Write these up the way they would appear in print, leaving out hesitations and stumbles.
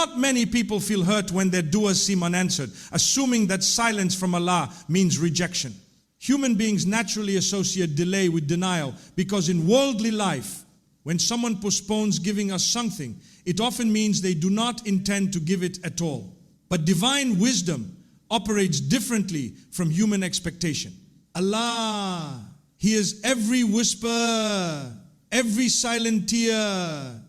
Not many people feel hurt when their du'as seem unanswered, assuming that silence from Allah means rejection. Human beings naturally associate delay with denial because in worldly life, when someone postpones giving us something, it often means they do not intend to give it at all. But divine wisdom operates differently from human expectation. Allah hears every whisper, every silent tear,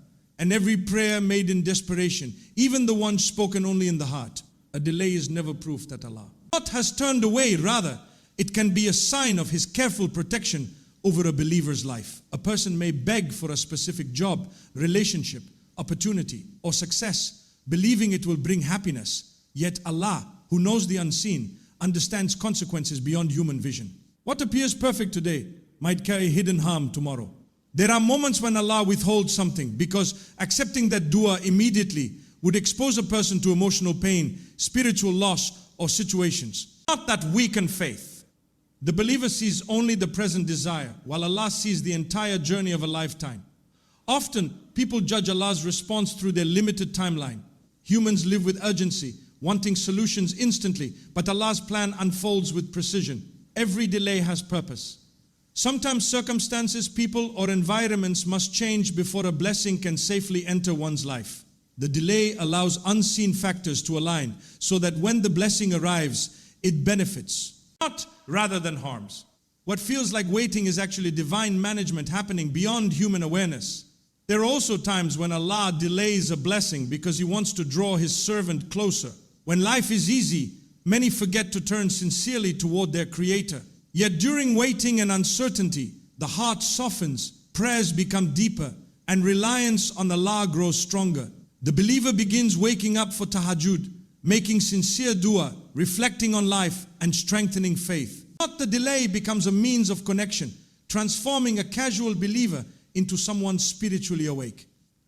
and every prayer made in desperation, even the ones spoken only in the heart. A delay is never proof that Allah has turned away. Rather, it can be a sign of His careful protection over a believer's life. A person may beg for a specific job, relationship, opportunity, or success, believing it will bring happiness. Yet Allah, who knows the unseen, understands consequences beyond human vision. What appears perfect today might carry hidden harm tomorrow. There are moments when Allah withholds something because accepting that dua immediately would expose a person to emotional pain, spiritual loss, or situations. Not that weaken faith. The believer sees only the present desire, while Allah sees the entire journey of a lifetime. Often, people judge Allah's response through their limited timeline. Humans live with urgency, wanting solutions instantly, but Allah's plan unfolds with precision. Every delay has purpose. Sometimes circumstances, people, or environments must change before a blessing can safely enter one's life. The delay allows unseen factors to align so that when the blessing arrives, it benefits, not rather than harms. What feels like waiting is actually divine management happening beyond human awareness. There are also times when Allah delays a blessing because He wants to draw His servant closer. When life is easy, many forget to turn sincerely toward their Creator. Yet during waiting and uncertainty, the heart softens, prayers become deeper, and reliance on Allah grows stronger. The believer begins waking up for tahajjud, making sincere dua, reflecting on life, and strengthening faith. Not the delay becomes a means of connection, transforming a casual believer into someone spiritually awake.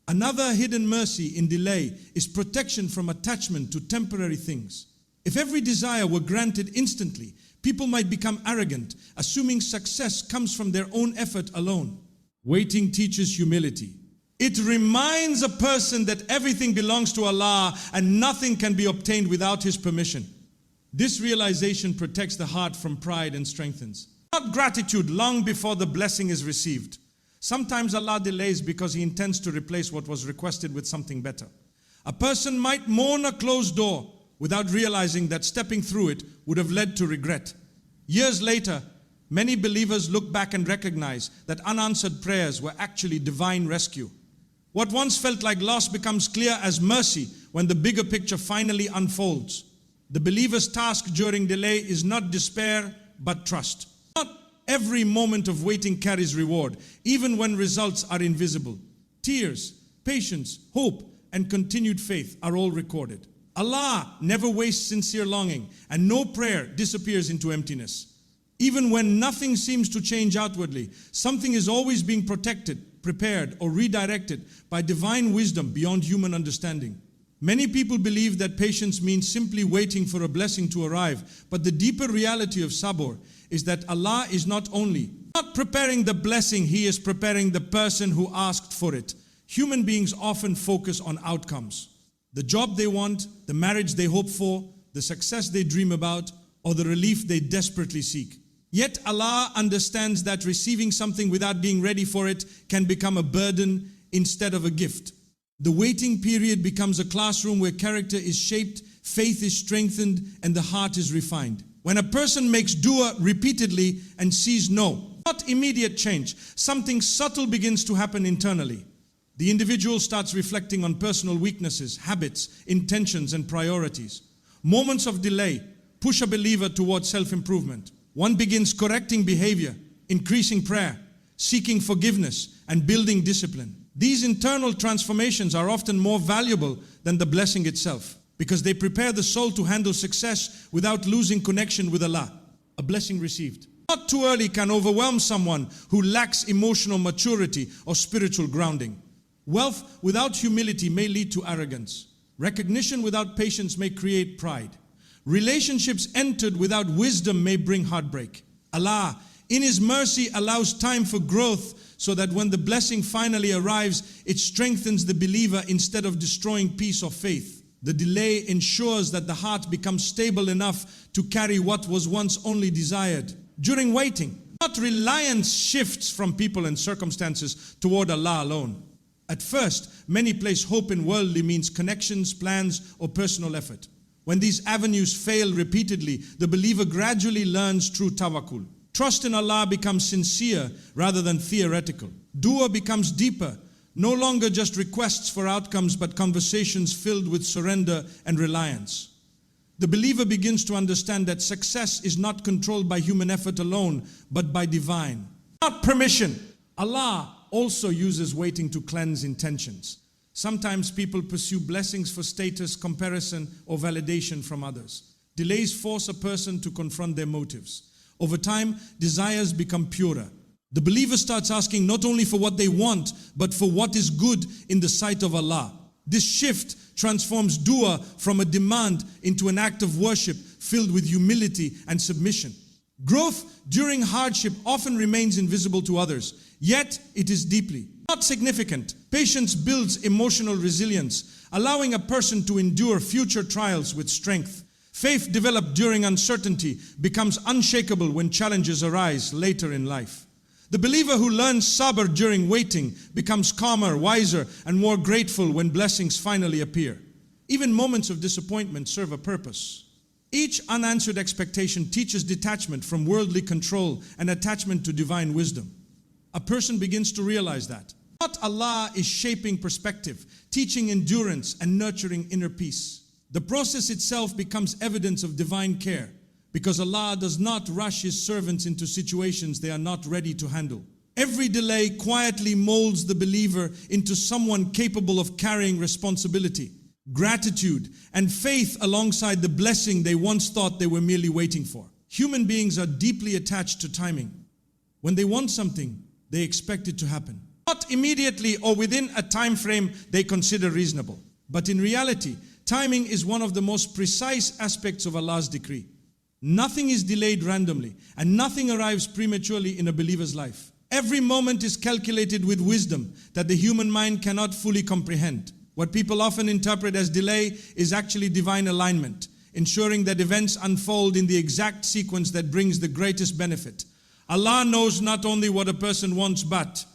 Another hidden mercy in delay is protection from attachment to temporary things. If every desire were granted instantly, people might become arrogant, assuming success comes from their own effort alone. Waiting teaches humility. It reminds a person that everything belongs to Allah and nothing can be obtained without His permission. This realization protects the heart from pride and strengthens. Not gratitude long before the blessing is received. Sometimes Allah delays because He intends to replace what was requested with something better. A person might mourn a closed door without realizing that stepping through it would have led to regret. Years later, many believers look back and recognize that unanswered prayers were actually divine rescue. What once felt like loss becomes clear as mercy when the bigger picture finally unfolds. The believer's task during delay is not despair, but trust. Not every moment of waiting carries reward, even when results are invisible. Tears, patience, hope, and continued faith are all recorded. Allah never wastes sincere longing, and no prayer disappears into emptiness. Even when nothing seems to change outwardly, something is always being protected, prepared, or redirected by divine wisdom beyond human understanding. Many people believe that patience means simply waiting for a blessing to arrive, but the deeper reality of Sabr is that Allah is not preparing the blessing, He is preparing the person who asked for it. Human beings often focus on outcomes. The job they want, the marriage they hope for, the success they dream about, or the relief they desperately seek. Yet Allah understands that receiving something without being ready for it can become a burden instead of a gift. The waiting period becomes a classroom where character is shaped, faith is strengthened, and the heart is refined. When a person makes dua repeatedly and sees not immediate change, something subtle begins to happen internally. The individual starts reflecting on personal weaknesses, habits, intentions, and priorities. Moments of delay push a believer towards self-improvement. One begins correcting behavior, increasing prayer, seeking forgiveness, and building discipline. These internal transformations are often more valuable than the blessing itself because they prepare the soul to handle success without losing connection with Allah. A blessing received not too early can overwhelm someone who lacks emotional maturity or spiritual grounding. Wealth without humility may lead to arrogance. Recognition without patience may create pride. Relationships entered without wisdom may bring heartbreak. Allah in His mercy, allows time for growth so that when the blessing finally arrives, it strengthens the believer instead of destroying peace or faith. The delay ensures that the heart becomes stable enough to carry what was once only desired. During waiting, not reliance shifts from people and circumstances toward Allah alone. At first, many place hope in worldly means, connections, plans, or personal effort. When these avenues fail repeatedly, the believer gradually learns true tawakkul. Trust in Allah becomes sincere rather than theoretical. Dua becomes deeper, no longer just requests for outcomes, but conversations filled with surrender and reliance. The believer begins to understand that success is not controlled by human effort alone, but by divine. Not permission. Allah also uses waiting to cleanse intentions. Sometimes people pursue blessings for status, comparison, or validation from others. Delays force a person to confront their motives. Over time, desires become purer. The believer starts asking not only for what they want, but for what is good in the sight of Allah. This shift transforms dua from a demand into an act of worship filled with humility and submission. Growth during hardship often remains invisible to others, yet it is deeply not significant. Patience builds emotional resilience, allowing a person to endure future trials with strength. Faith developed during uncertainty becomes unshakable when challenges arise later in life. The believer who learns sabr during waiting becomes calmer, wiser, and more grateful when blessings finally appear. Even moments of disappointment serve a purpose. Each unanswered expectation teaches detachment from worldly control and attachment to divine wisdom. A person begins to realize that not Allah is shaping perspective, teaching endurance, and nurturing inner peace. The process itself becomes evidence of divine care, because Allah does not rush His servants into situations they are not ready to handle. Every delay quietly molds the believer into someone capable of carrying responsibility, gratitude, and faith alongside the blessing they once thought they were merely waiting for. Human beings are deeply attached to timing. When they want something, they expect it to happen. Not immediately or within a time frame they consider reasonable. But in reality, timing is one of the most precise aspects of Allah's decree. Nothing is delayed randomly, and nothing arrives prematurely in a believer's life. Every moment is calculated with wisdom that the human mind cannot fully comprehend. What people often interpret as delay is actually divine alignment, ensuring that events unfold in the exact sequence that brings the greatest benefit. Allah knows not only what a person wants, but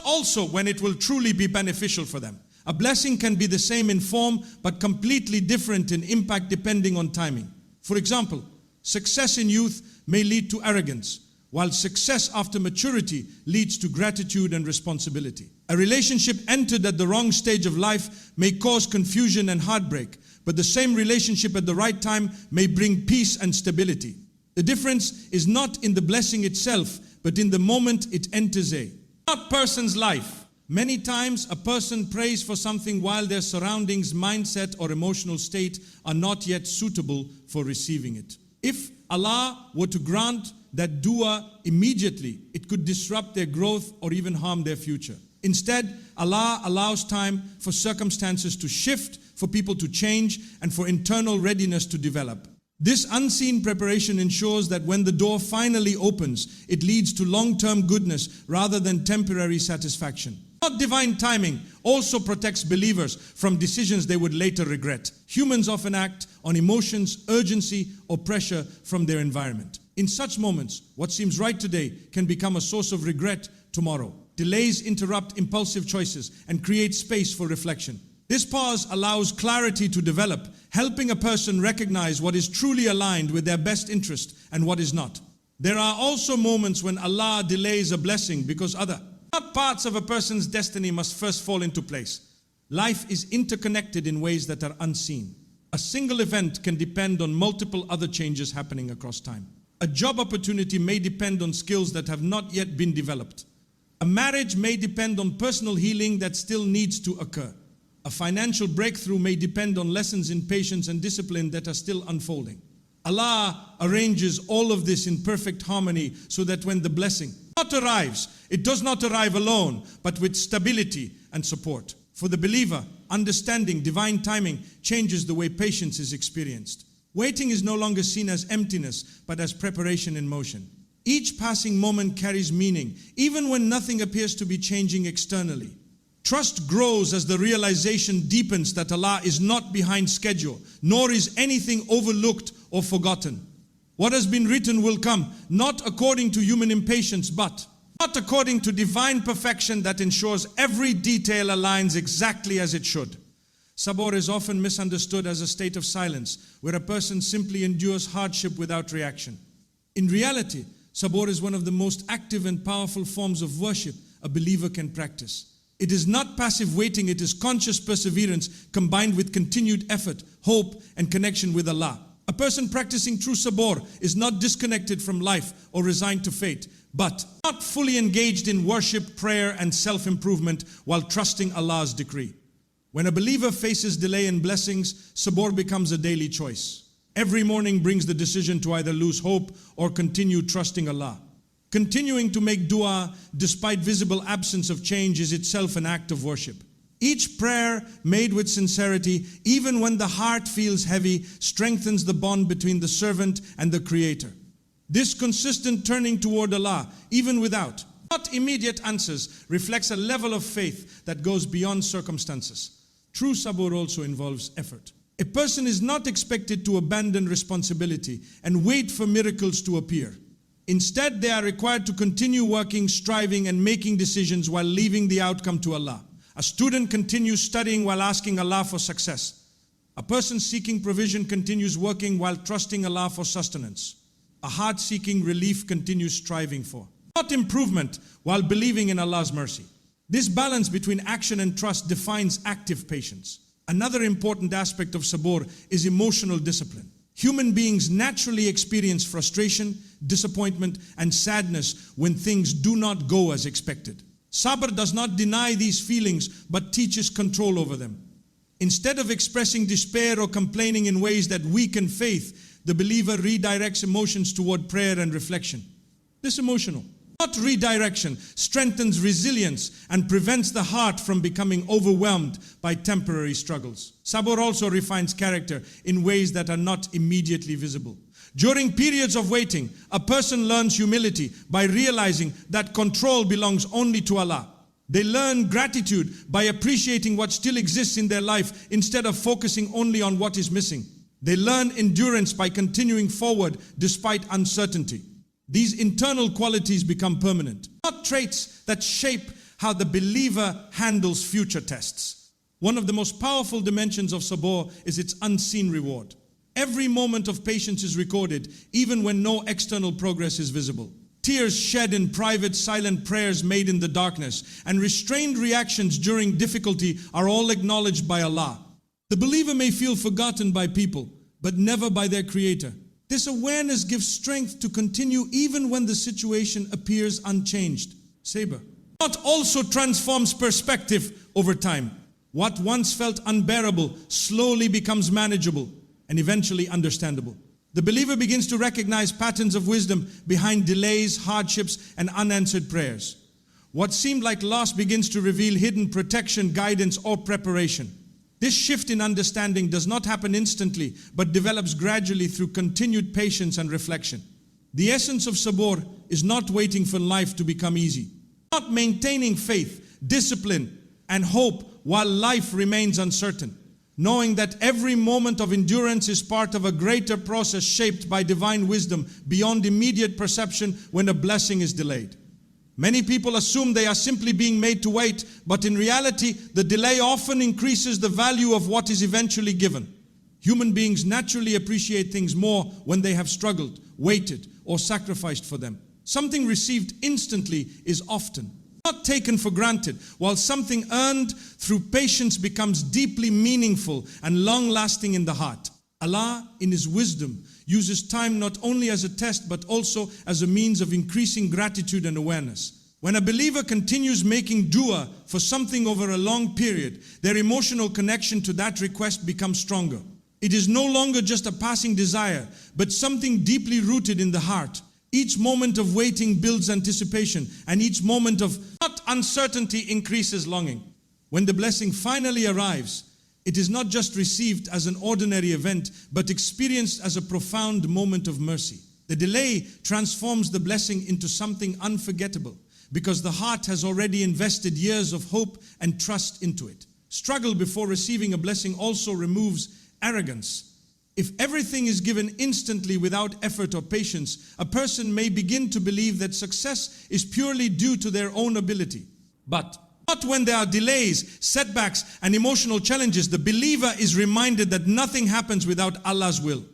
also when it will truly be beneficial for them. A blessing can be the same in form, but completely different in impact depending on timing. For example, success in youth may lead to arrogance, while success after maturity leads to gratitude and responsibility. A relationship entered at the wrong stage of life may cause confusion and heartbreak, but the same relationship at the right time may bring peace and stability. The difference is not in the blessing itself, but in the moment it enters a person's life. Many times a person prays for something while their surroundings, mindset, or emotional state are not yet suitable for receiving it. If Allah were to grant that dua immediately, it could disrupt their growth or even harm their future. Instead, Allah allows time for circumstances to shift, for people to change, and for internal readiness to develop. This unseen preparation ensures that when the door finally opens, it leads to long-term goodness rather than temporary satisfaction. Not divine timing also protects believers from decisions they would later regret. Humans often act on emotions, urgency, or pressure from their environment. In such moments, what seems right today can become a source of regret tomorrow. Delays interrupt impulsive choices and create space for reflection. This pause allows clarity to develop, helping a person recognize what is truly aligned with their best interest and what is not. There are also moments when Allah delays a blessing because other parts of a person's destiny must first fall into place. Life is interconnected in ways that are unseen. A single event can depend on multiple other changes happening across time. A job opportunity may depend on skills that have not yet been developed. A marriage may depend on personal healing that still needs to occur. A financial breakthrough may depend on lessons in patience and discipline that are still unfolding. Allah arranges all of this in perfect harmony so that when the blessing arrives, it does not arrive alone, but with stability and support. For the believer, understanding divine timing changes the way patience is experienced. Waiting is no longer seen as emptiness, but as preparation in motion. Each passing moment carries meaning, even when nothing appears to be changing externally. Trust grows as the realization deepens that Allah is not behind schedule, nor is anything overlooked or forgotten. What has been written will come, not according to human impatience, but not according to divine perfection that ensures every detail aligns exactly as it should. Sabr is often misunderstood as a state of silence, where a person simply endures hardship without reaction. In reality, Sabr is one of the most active and powerful forms of worship a believer can practice. It is not passive waiting, it is conscious perseverance combined with continued effort, hope, and connection with Allah. A person practicing true Sabr is not disconnected from life or resigned to fate, but not fully engaged in worship, prayer, and self-improvement while trusting Allah's decree. When a believer faces delay in blessings, Sabr becomes a daily choice. Every morning brings the decision to either lose hope or continue trusting Allah. Continuing to make dua despite visible absence of change is itself an act of worship. Each prayer made with sincerity, even when the heart feels heavy, strengthens the bond between the servant and the Creator. This consistent turning toward Allah, even without not immediate answers, reflects a level of faith that goes beyond circumstances. True Sabr also involves effort. A person is not expected to abandon responsibility and wait for miracles to appear. Instead, they are required to continue working, striving, and making decisions while leaving the outcome to Allah. A student continues studying while asking Allah for success. A person seeking provision continues working while trusting Allah for sustenance. A heart seeking relief continues striving for, not improvement, while believing in Allah's mercy. This balance between action and trust defines active patience. Another important aspect of Sabr is emotional discipline. Human beings naturally experience frustration, disappointment, and sadness when things do not go as expected. Sabr does not deny these feelings, but teaches control over them. Instead of expressing despair or complaining in ways that weaken faith, the believer redirects emotions toward prayer and reflection. This emotional, not redirection, strengthens resilience and prevents the heart from becoming overwhelmed by temporary struggles. Sabr also refines character in ways that are not immediately visible. During periods of waiting, a person learns humility by realizing that control belongs only to Allah. They learn gratitude by appreciating what still exists in their life instead of focusing only on what is missing. They learn endurance by continuing forward despite uncertainty. These internal qualities become permanent, not traits that shape how the believer handles future tests. One of the most powerful dimensions of Sabr is its unseen reward. Every moment of patience is recorded, even when no external progress is visible. Tears shed in private, silent prayers made in the darkness, and restrained reactions during difficulty are all acknowledged by Allah. The believer may feel forgotten by people, but never by their Creator. This awareness gives strength to continue even when the situation appears unchanged. Sabr. God also transforms perspective over time. What once felt unbearable slowly becomes manageable and eventually understandable. The believer begins to recognize patterns of wisdom behind delays, hardships, and unanswered prayers. What seemed like loss begins to reveal hidden protection, guidance, or preparation. This shift in understanding does not happen instantly, but develops gradually through continued patience and reflection. The essence of Sabr is not waiting for life to become easy, not maintaining faith, discipline, and hope while life remains uncertain, knowing that every moment of endurance is part of a greater process shaped by divine wisdom beyond immediate perception when a blessing is delayed. Many people assume they are simply being made to wait, but in reality, the delay often increases the value of what is eventually given. Human beings naturally appreciate things more when they have struggled, waited, or sacrificed for them. Something received instantly is often not taken for granted, while something earned through patience becomes deeply meaningful and long-lasting in the heart. Allah, in His wisdom, uses time not only as a test, but also as a means of increasing gratitude and awareness. When a believer continues making dua for something over a long period, their emotional connection to that request becomes stronger. It is no longer just a passing desire, but something deeply rooted in the heart. Each moment of waiting builds anticipation, and each moment of not uncertainty increases longing. When the blessing finally arrives, it is not just received as an ordinary event, but experienced as a profound moment of mercy. The delay transforms the blessing into something unforgettable because the heart has already invested years of hope and trust into it. Struggle before receiving a blessing also removes arrogance. If everything is given instantly without effort or patience, a person may begin to believe that success is purely due to their own ability. But not when there are delays, setbacks, and emotional challenges. The believer is reminded that nothing happens without Allah's will.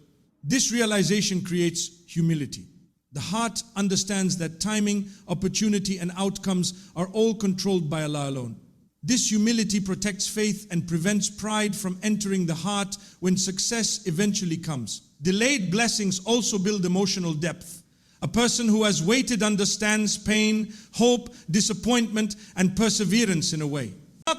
This realization creates humility. The heart understands that timing, opportunity, and outcomes are all controlled by Allah alone. This humility protects faith and prevents pride from entering the heart when success eventually comes. Delayed blessings also build emotional depth. A person who has waited understands pain, hope, disappointment, and perseverance in a way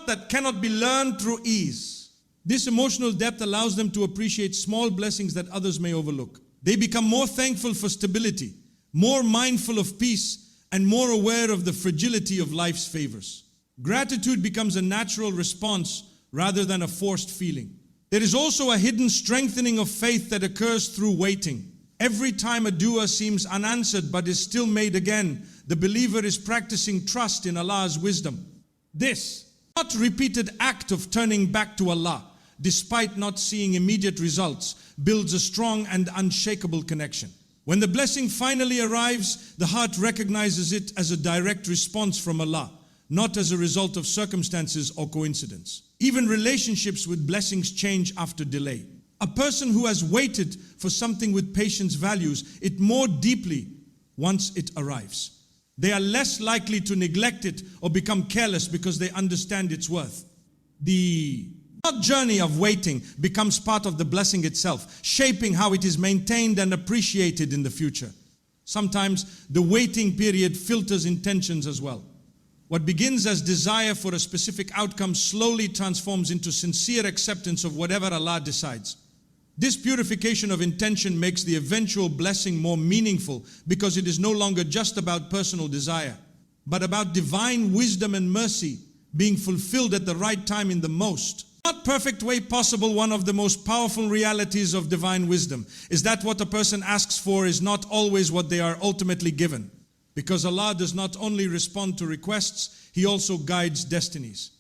that cannot be learned through ease. This emotional depth allows them to appreciate small blessings that others may overlook. They become more thankful for stability, more mindful of peace, and more aware of the fragility of life's favors. Gratitude becomes a natural response rather than a forced feeling. There is also a hidden strengthening of faith that occurs through waiting. Every time a dua seems unanswered but is still made again, the believer is practicing trust in Allah's wisdom. This not repeated act of turning back to Allah, despite not seeing immediate results, builds a strong and unshakable connection. When the blessing finally arrives, the heart recognizes it as a direct response from Allah, not as a result of circumstances or coincidence. Even relationships with blessings change after delay. A person who has waited for something with patience values it more deeply once it arrives. They are less likely to neglect it or become careless because they understand its worth. The journey of waiting becomes part of the blessing itself, shaping how it is maintained and appreciated in the future. Sometimes the waiting period filters intentions as well. What begins as desire for a specific outcome slowly transforms into sincere acceptance of whatever Allah decides. This purification of intention makes the eventual blessing more meaningful because it is no longer just about personal desire, but about divine wisdom and mercy being fulfilled at the right time in the most not perfect way possible. One of the most powerful realities of divine wisdom is that what a person asks for is not always what they are ultimately given. Because Allah does not only respond to requests, He also guides destinies.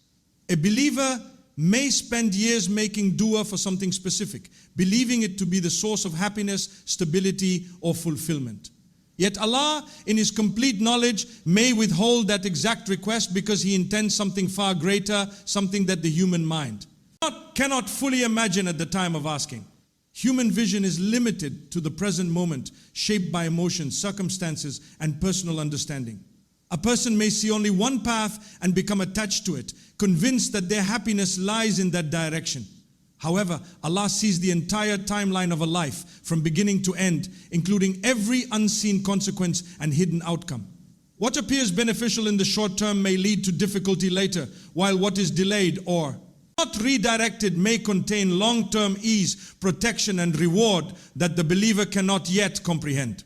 A believer may spend years making dua for something specific, believing it to be the source of happiness, stability, or fulfillment. Yet Allah, in His complete knowledge, may withhold that exact request because He intends something far greater, something that the human mind cannot fully imagine at the time of asking. Human vision is limited to the present moment, shaped by emotions, circumstances, and personal understanding. A person may see only one path and become attached to it, convinced that their happiness lies in that direction. However, Allah sees the entire timeline of a life, from beginning to end, including every unseen consequence and hidden outcome. What appears beneficial in the short term may lead to difficulty later, while what is delayed or not redirected may contain long-term ease, protection, and reward that the believer cannot yet comprehend.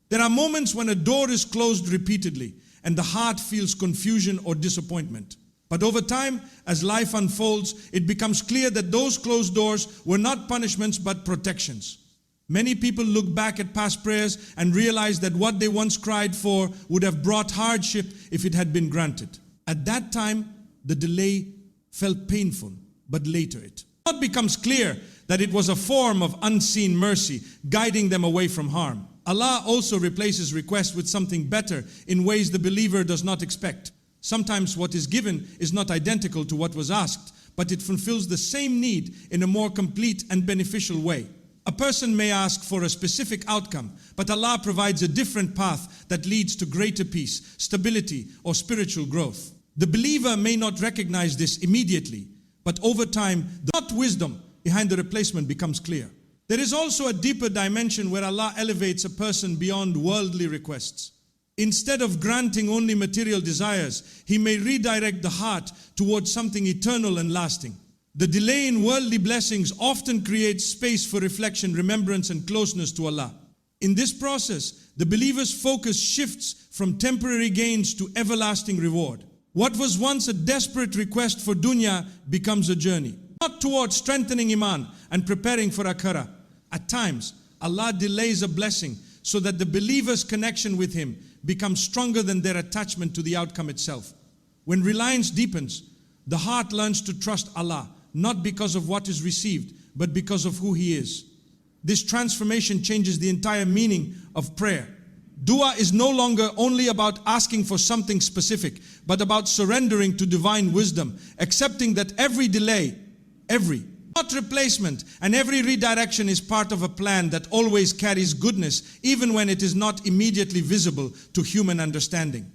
There are moments when a door is closed repeatedly and the heart feels confusion or disappointment. But over time, as life unfolds, it becomes clear that those closed doors were not punishments but protections. Many people look back at past prayers and realize that what they once cried for would have brought hardship if it had been granted. At that time, the delay felt painful, but later it becomes clear that it was a form of unseen mercy, guiding them away from harm. Allah also replaces requests with something better in ways the believer does not expect. Sometimes what is given is not identical to what was asked, but it fulfills the same need in a more complete and beneficial way. A person may ask for a specific outcome, but Allah provides a different path that leads to greater peace, stability, or spiritual growth. The believer may not recognize this immediately, but over time, the wisdom behind the replacement becomes clear. There is also a deeper dimension where Allah elevates a person beyond worldly requests. Instead of granting only material desires, He may redirect the heart towards something eternal and lasting. The delay in worldly blessings often creates space for reflection, remembrance, and closeness to Allah. In this process, the believer's focus shifts from temporary gains to everlasting reward. What was once a desperate request for dunya becomes a journey, not towards strengthening iman and preparing for akhirah. At times, Allah delays a blessing so that the believer's connection with Him becomes stronger than their attachment to the outcome itself. When reliance deepens, the heart learns to trust Allah, not because of what is received, but because of who He is. This transformation changes the entire meaning of prayer. Dua is no longer only about asking for something specific, but about surrendering to divine wisdom, accepting that every delay, not replacement, and every redirection is part of a plan that always carries goodness, even when it is not immediately visible to human understanding.